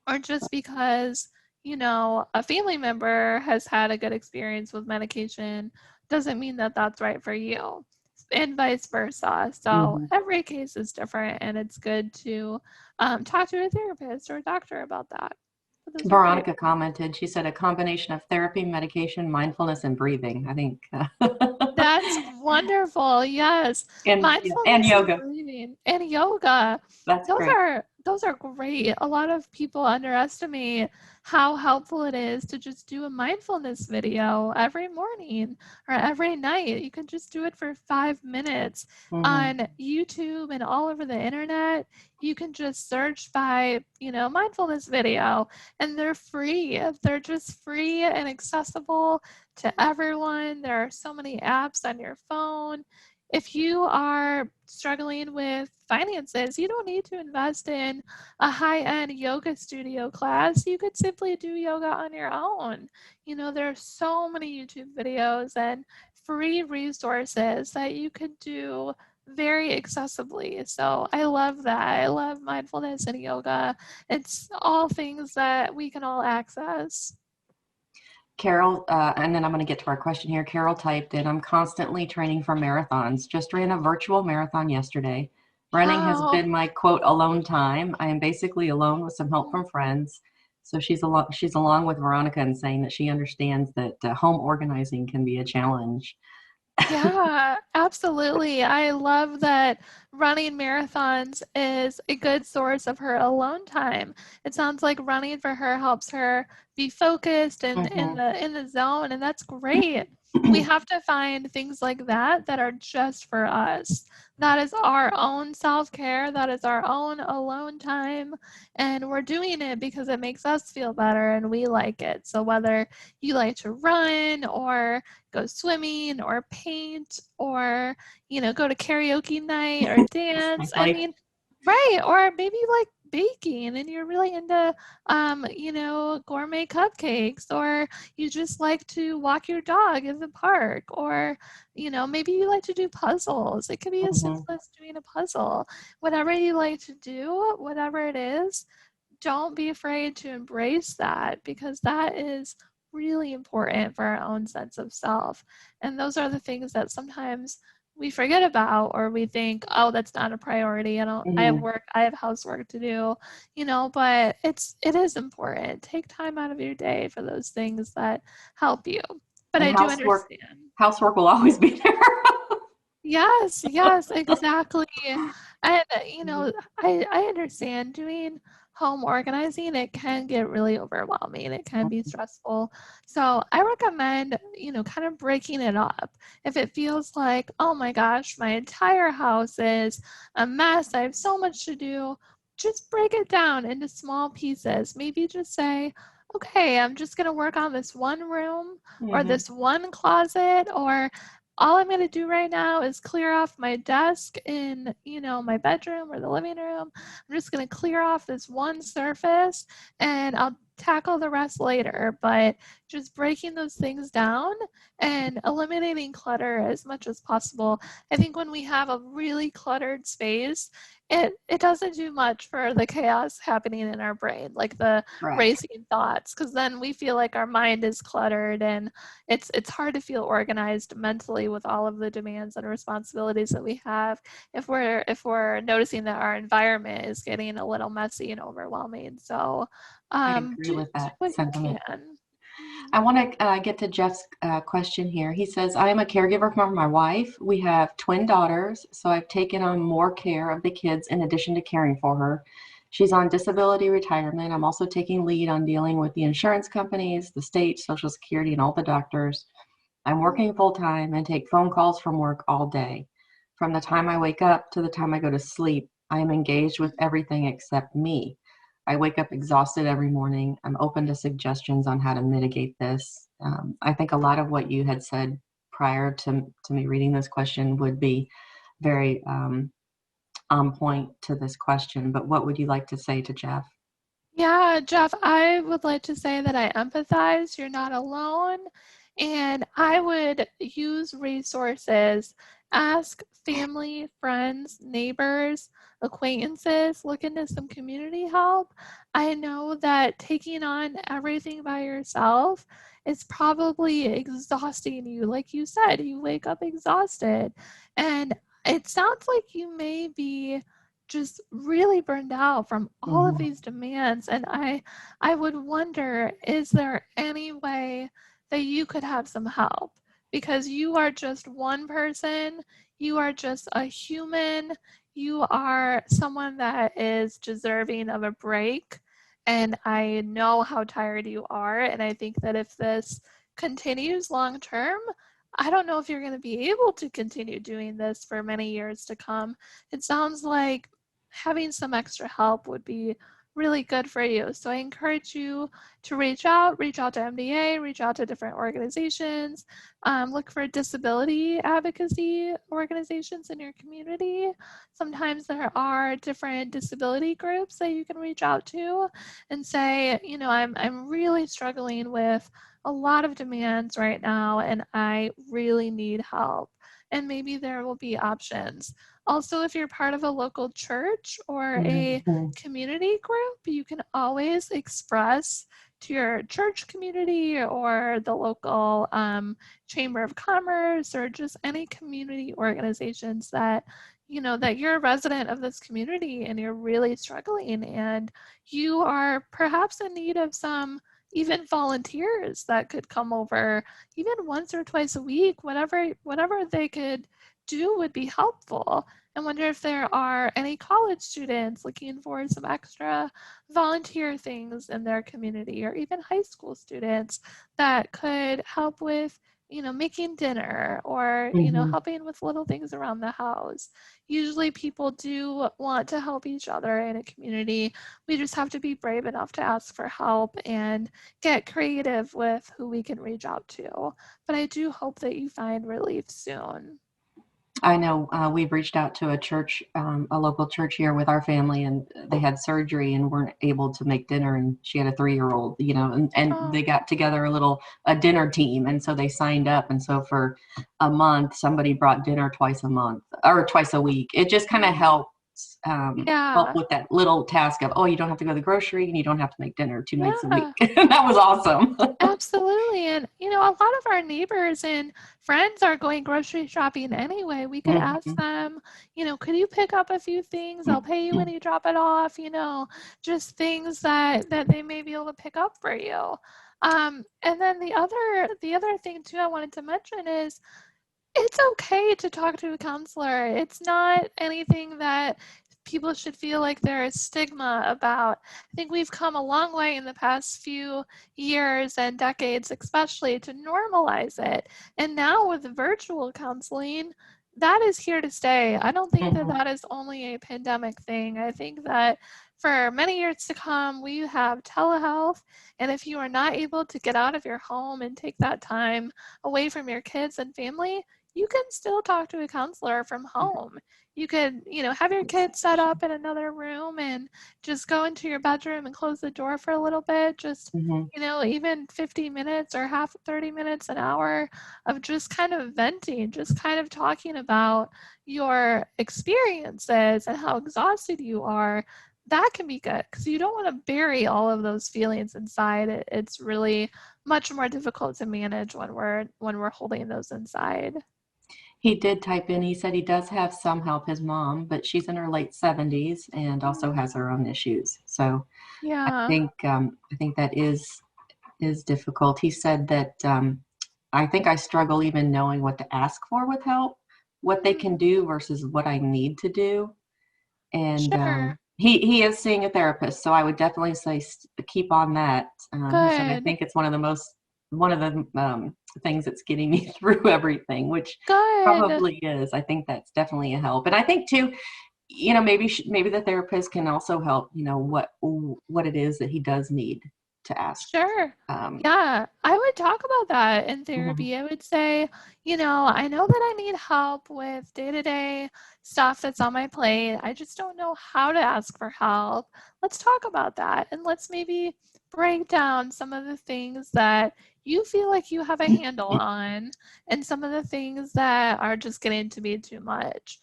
Or just because, a family member has had a good experience with medication doesn't mean that that's right for you, and vice versa. So every case is different, and it's good to talk to a therapist or a doctor about that. Veronica commented, she said a combination of therapy, medication, mindfulness, and breathing. I think that's wonderful. Yes. and Mindfulness yoga. and breathing and yoga. That's great. Those are great. A lot of people underestimate how helpful it is to just do a mindfulness video every morning or every night. You can just do it for 5 minutes on YouTube and all over the internet. You can just search by, mindfulness video, and they're free. They're just free and accessible to everyone. There are so many apps on your phone. If you are struggling with finances, you don't need to invest in a high-end yoga studio class. You could simply do yoga on your own. There are so many YouTube videos and free resources that you could do very accessibly. So I love that. I love mindfulness and yoga. It's all things that we can all access. Carol, and then I'm going to get to our question here. Carol typed in, I'm constantly training for marathons. Just ran a virtual marathon yesterday. Running has been my quote alone time. I am basically alone with some help from friends. So she's along with Veronica in saying that she understands that home organizing can be a challenge. Yeah, absolutely. I love that running marathons is a good source of her alone time. It sounds like running for her helps her be focused and in the zone, and that's great. we have to find things like that that are just for us. That is our own self-care. That is our own alone time. And we're doing it because it makes us feel better and we like it. So whether you like to run or go swimming or paint or, go to karaoke night or dance, I Exactly. mean, right. Or maybe you like baking and you're really into, gourmet cupcakes, or you just like to walk your dog in the park, or, maybe you like to do puzzles. It could be as Hmm. simple as doing a puzzle. Whatever you like to do, whatever it is, don't be afraid to embrace that, because that is really important for our own sense of self. And those are the things that sometimes we forget about, or we think, oh, that's not a priority. I have Hmm. work, I have housework to do, but it is important. Take time out of your day for those things that help you. But And I do understand. housework will always be there. Yes, yes, exactly. And, Mhm. I understand doing home organizing, it can get really overwhelming. It can be stressful. So I recommend, kind of breaking it up. If it feels like, oh my gosh, my entire house is a mess, I have so much to do, just break it down into small pieces. Maybe just say, okay, I'm just going to work on this one room or Mhm. this one closet, or all I'm going to do right now is clear off my desk in, my bedroom or the living room. I'm just going to clear off this one surface and I'll tackle the rest later. But just breaking those things down and eliminating clutter as much as possible. I think when we have a really cluttered space, it doesn't do much for the chaos happening in our brain, like the Correct. racing thoughts, because then we feel like our mind is cluttered, and it's hard to feel organized mentally with all of the demands and responsibilities that we have if we're noticing that our environment is getting a little messy and overwhelming. So I agree do with that what you sentiment. can. Mhm. I want to get to Jeff's question here. He says, I am a caregiver for my wife. We have twin daughters, so I've taken on more care of the kids in addition to caring for her. She's on disability retirement. I'm also taking lead on dealing with the insurance companies, the state, Social Security, and all the doctors. I'm working full time and take phone calls from work all day. From the time I wake up to the time I go to sleep, I am engaged with everything except me. I wake up exhausted every morning. I'm open to suggestions on how to mitigate this. I think a lot of what you had said prior to me reading this question would be very on point to this question. But what would you like to say to Jeff? Yeah, Jeff, I would like to say that I empathize. You're not alone. And I would use resources, ask family, friends, neighbors, acquaintances, look into some community help. I know that taking on everything by yourself is probably exhausting you. Like you said, you wake up exhausted. And it sounds like you may be just really burned out from all of Mhm. these demands, and I would wonder, is there any way that you could have some help, because you are just one person, you are just a human, you are someone that is deserving of a break, and I know how tired you are, and I think that if this continues long term, I don't know if you're going to be able to continue doing this for many years to come. It sounds like having some extra help would be really good for you. So I encourage you to reach out to MDA, reach out to different organizations, look for disability advocacy organizations in your community. Sometimes there are different disability groups that you can reach out to and say, I'm really struggling with a lot of demands right now and I really need help. And maybe there will be options. Also, if you're part of a local church or a Mhm. community group, you can always express to your church community or the local chamber of commerce or just any community organizations that that you're a resident of this community and you're really struggling and you are perhaps in need of some even volunteers that could come over even once or twice a week. Whatever they could do would be helpful. I wonder if there are any college students looking for some extra volunteer things in their community, or even high school students that could help with making dinner or, Mhm. helping with little things around the house. Usually people do want to help each other in a community. We just have to be brave enough to ask for help and get creative with who we can reach out to. But I do hope that you find relief soon. I know we've reached out to a church, a local church here with our family, and they had surgery and weren't able to make dinner. And she had a 3-year-old, and Oh, they got together a dinner team. And so they signed up. And so for a month, somebody brought dinner twice a month or twice a week. It just kind of mm, help yeah, with that little task of, oh, you don't have to go to the grocery and you don't have to make dinner 2 nights a week. yeah. That was awesome. Absolutely. And, a lot of our neighbors and friends are going grocery shopping anyway. We could ask Mhm. them, could you pick up a few things? I'll pay you when you drop it off, just things that they may be able to pick up for you. And then the other thing too I wanted to mention is it's okay to talk to a counselor. It's not anything that people should feel like there is stigma about. I think we've come a long way in the past few years and decades, especially to normalize it. And now with virtual counseling, that is here to stay. I don't think that Mhm. that is only a pandemic thing. I think that for many years to come, we have telehealth. And if you are not able to get out of your home and take that time away from your kids and family, you can still talk to a counselor from home. You could, have your kids set up in another room and just go into your bedroom and close the door for a little bit. Just, Mhm. even 50 minutes or 30 minutes, an hour of just kind of venting, just kind of talking about your experiences and how exhausted you are. That can be good because you don't want to bury all of those feelings inside. It's really much more difficult to manage when we're holding those inside. He did type in, he said he does have some help, his mom, but she's in her late 70s and also Mm, has her own issues. So yeah. I think that is difficult. He said that I think I struggle even knowing what to ask for with help, what they can Mm, do versus what I need to do. And sure. he is seeing a therapist, so I would definitely say keep on that. He said I Good. think it's one of the things that's getting me through everything, which Good. probably is. I think that's definitely a help, and I think too, maybe the therapist can also help. What it is that he does need to ask. Sure. Um, Yeah, I would talk about that in mhm, therapy. I would say, I know that I need help with day-to-day stuff that's on my plate. I just don't know how to ask for help. Let's talk about that and let's maybe break down some of the things that you feel like you have a handle on and some of the things that are just getting to be too much.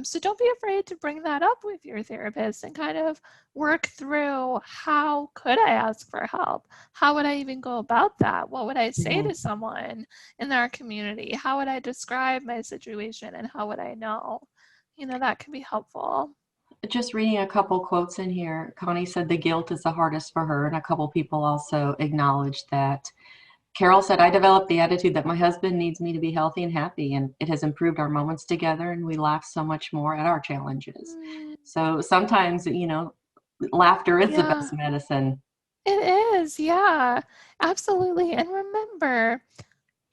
So don't be afraid to bring that up with your therapist and kind of work through how could I ask for help? How would I even go about that? What would I say mhm. to someone in our community? How would I describe my situation and how would I know? That can be helpful. Just reading a couple quotes in here, Connie said the guilt is the hardest for her, and a couple people also acknowledged that. Carol said, I developed the attitude that my husband needs me to be healthy and happy, and it has improved our moments together, and we laugh so much more at our challenges. Mm, So sometimes, laughter is the yeah, best medicine. it is. Yeah, absolutely. And remember,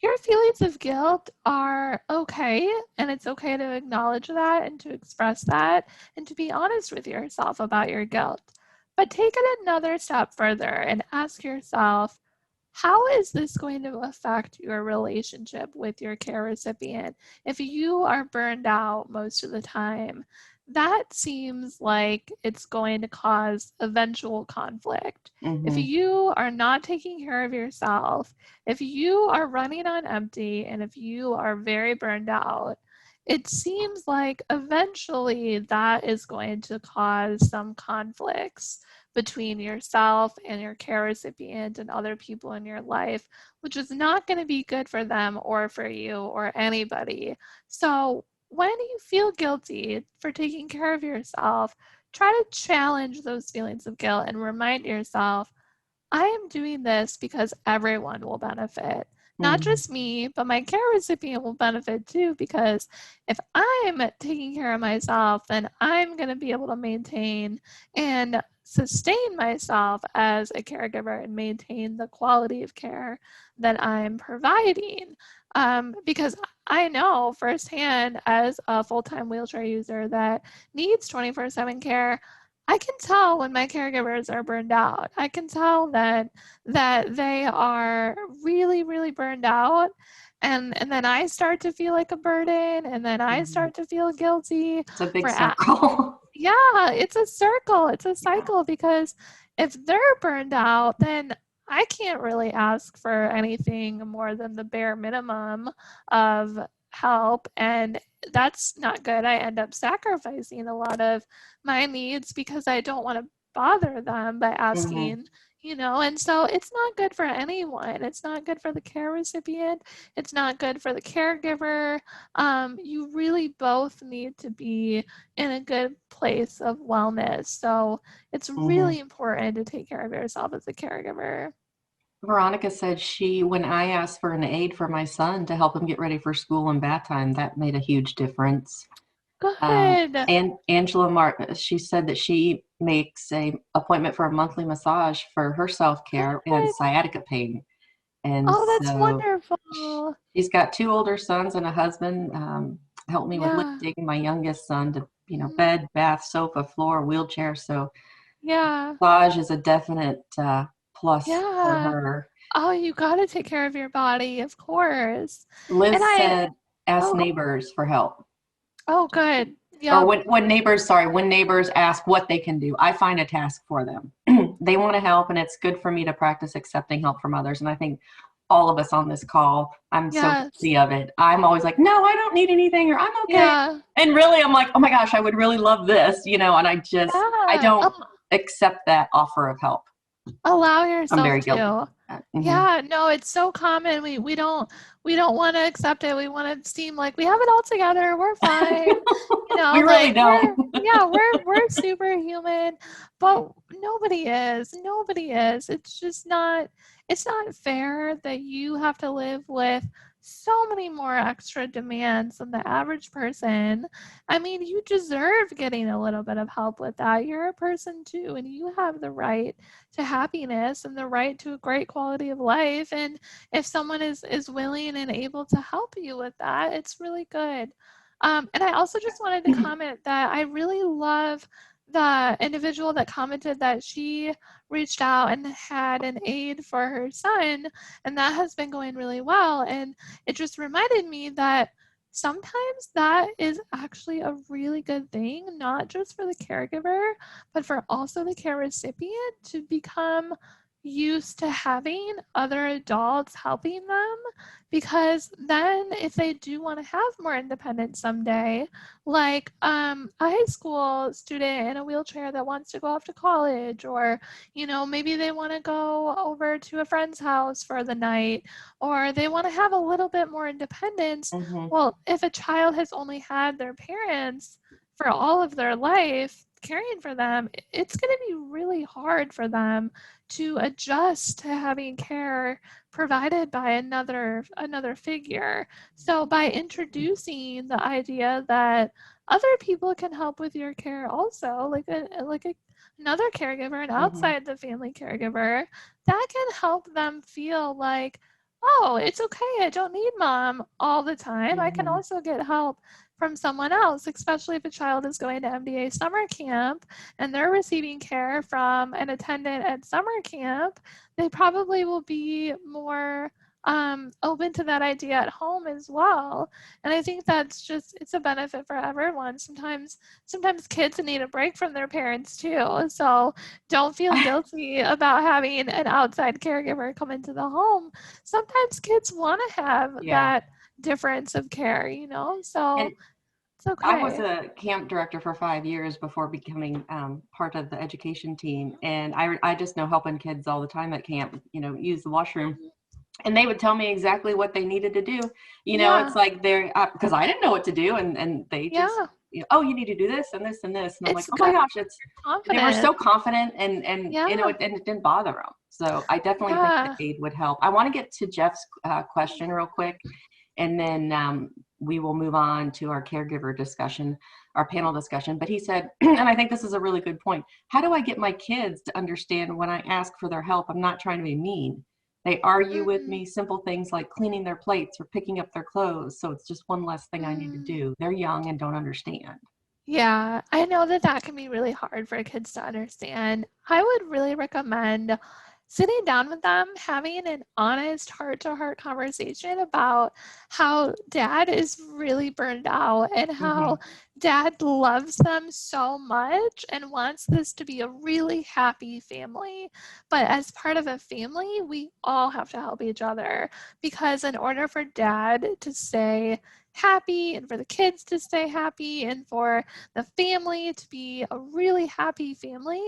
your feelings of guilt are okay, and it's okay to acknowledge that and to express that and to be honest with yourself about your guilt. But take it another step further and ask yourself, how is this going to affect your relationship with your care recipient? If you are burned out most of the time, that seems like it's going to cause eventual conflict. If Hmm. you are not taking care of yourself, if you are running on empty, and if you are very burned out, it seems like eventually that is going to cause some conflicts between yourself and your care recipient and other people in your life, which is not going to be good for them or for you or anybody. So, when you feel guilty for taking care of yourself, try to challenge those feelings of guilt and remind yourself, I am doing this because everyone will benefit. Not Hmm. just me, but my care recipient will benefit too, because if I'm taking care of myself, then I'm going to be able to maintain and sustain myself as a caregiver and maintain the quality of care that I'm providing. Because I know firsthand as a full-time wheelchair user that needs 24/7 care, I can tell when my caregivers are burned out. I can tell that they are really, really burned out. And then I start to feel like a burden, and then I Mhm. start to feel guilty It's a big for circle. yeah, it's a circle. It's a Yeah. cycle because if they're burned out, then I can't really ask for anything more than the bare minimum of help. And that's not good. I end up sacrificing a lot of my needs because I don't want to bother them by Mhm. asking, and so it's not good for anyone. It's not good for the care recipient. It's not good for the caregiver. You really both need to be in a good place of wellness. So it's Mhm. really important to take care of yourself as a caregiver. Veronica said when I asked for an aide for my son to help him get ready for school and bath time, that made a huge difference. Good. And Angela Martin, she said that she makes a appointment for a monthly massage for her self-care and Good. sciatica pain. And Oh, that's so wonderful. she's got two older sons and a husband. Help me with Yeah. lifting my youngest son to, Mhm. bed, bath, sofa, floor, wheelchair. So Yeah. massage is a definite plus for Yeah. her. Oh, you got to take care of your body, of course. And Liz I, said, ask oh, neighbors for help. oh, good. Or Yep. when neighbors ask what they can do, I find a task for them. They want to help, and it's good for me to practice accepting help from others. And I think all of us on this call, I'm so Yes. guilty of it. I'm always like, no, I don't need anything, or I'm okay. Yeah. And really, I'm like, oh my gosh, I would really love this, and I Yeah. don't accept that offer of help. Allow I'm yourself very guilty. to. Mm-hmm. Yeah, no, it's so common. We don't want to accept it. We want to seem like we have it all together. We're fine. We really Like don't. we're superhuman, but nobody is. Nobody is. It's not fair that you have to live with so many more extra demands than the average person. I mean, you deserve getting a little bit of help with that. You're a person too, and you have the right to happiness and the right to a great quality of life. And if someone is willing and able to help you with that, it's really good. And I also just wanted to comment that I really love the individual that commented that she reached out and had an aid for her son, and that has been going really well. And it just reminded me that sometimes that is actually a really good thing, not just for the caregiver, but for also the care recipient to become used to having other adults helping them, because then if they do want to have more independence someday, like a high school student in a wheelchair that wants to go off to college, or maybe they want to go over to a friend's house for the night, or they want to have a little bit more independence. Mm-hmm. Well, if a child has only had their parents for all of their life caring for them, it's going to be really hard for them to adjust to having care provided by another figure. So by introducing the idea that other people can help with your care also, another caregiver, an Mm-hmm. outside the family caregiver, that can help them feel like, oh, it's okay, I don't need mom all the time. I can Mm-hmm. also get help from someone else, especially if a child is going to MDA summer camp and they're receiving care from an attendant at summer camp. They probably will be more open to that idea at home as well. And I think it's a benefit for everyone. Sometimes kids need a break from their parents too. So don't feel guilty about having an outside caregiver come into the home. Sometimes kids want to have Yeah. that difference of care, so And it's I was okay. a camp director for 5 years before becoming part of the education team. And I just know helping kids all the time at camp, use the washroom. Mhm. And they would tell me exactly what they needed to do. It's Yeah, like because I didn't know what to do. And they just, yeah. oh, you need to do this and this and this. And I'm like, It's oh my good. gosh, they were so Confident. confident and Yeah, it didn't bother them. So I definitely think the yeah. aid would help. I want to get to Jeff's question real quick. And then we will move on to our caregiver discussion, our panel discussion. But he said, and I think this is a really good point, how do I get my kids to understand when I ask for their help, I'm not trying to be mean? They argue with Mhm. me, simple things like cleaning their plates or picking up their clothes. So it's just one less thing I need to Mm. do. They're young and don't understand. Yeah, I know that that can be really hard for kids to understand. I would really recommend sitting down with them, having an honest heart-to-heart conversation about how dad is really burned out and Hmm. how dad loves them so much and wants this to be a really happy family. But as part of a family, we all have to help each other because in order for dad to stay happy and for the kids to stay happy and for the family to be a really happy family,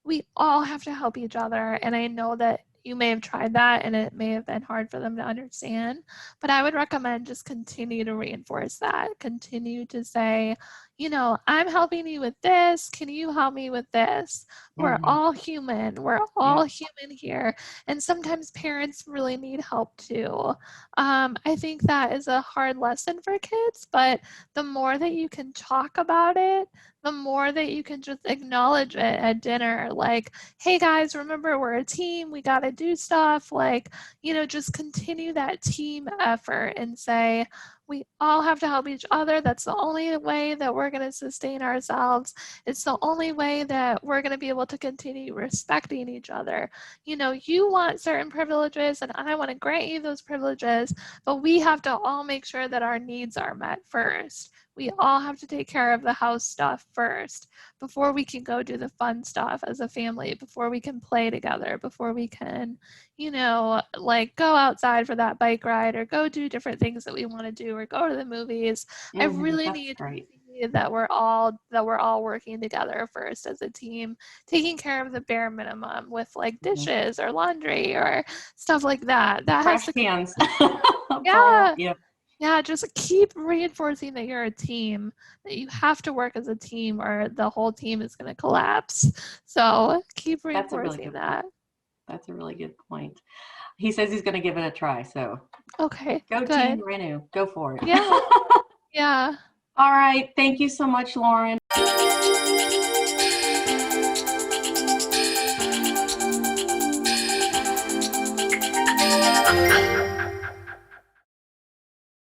we all have to help each other. And I know that you may have tried that and it may have been hard for them to understand, but I would recommend just continue to reinforce that. Continue to say, you know, I'm helping you with this. Can you help me with this? We're Hmm. all human. We're all Yeah. human here. And sometimes parents really need help too. I think that is a hard lesson for kids, but the more that you can talk about it, the more that you can just acknowledge it at dinner. Like, hey guys, remember we're a team. We got to do stuff. Like, you know, just continue that team effort and say, we all have to help each other. That's the only way that we're going to sustain ourselves. It's the only way that we're going to be able to continue respecting each other. You know, you want certain privileges and I want to grant you those privileges, but we have to all make sure that our needs are met first. We all have to take care of the house stuff first before we can go do the fun stuff as a family, before we can play together, before we can, you know, like go outside for that bike ride or go do different things that we want to do or go to the movies. I Hmm. really That's need to great. see that we're all working together first as a team, taking care of the bare minimum with like Hmm. dishes or laundry or stuff like that. That has Trash to come. cans. That's all. Yeah. Yep. Yeah, just keep reinforcing that you're a team, that you have to work as a team or the whole team is going to collapse. So keep That's a really reinforcing good point. that. That's a really good point. He says he's going to give it a try. So Okay, go team good. Renu. Go for it. Yeah, yeah. All right. Thank you so much, Lauren.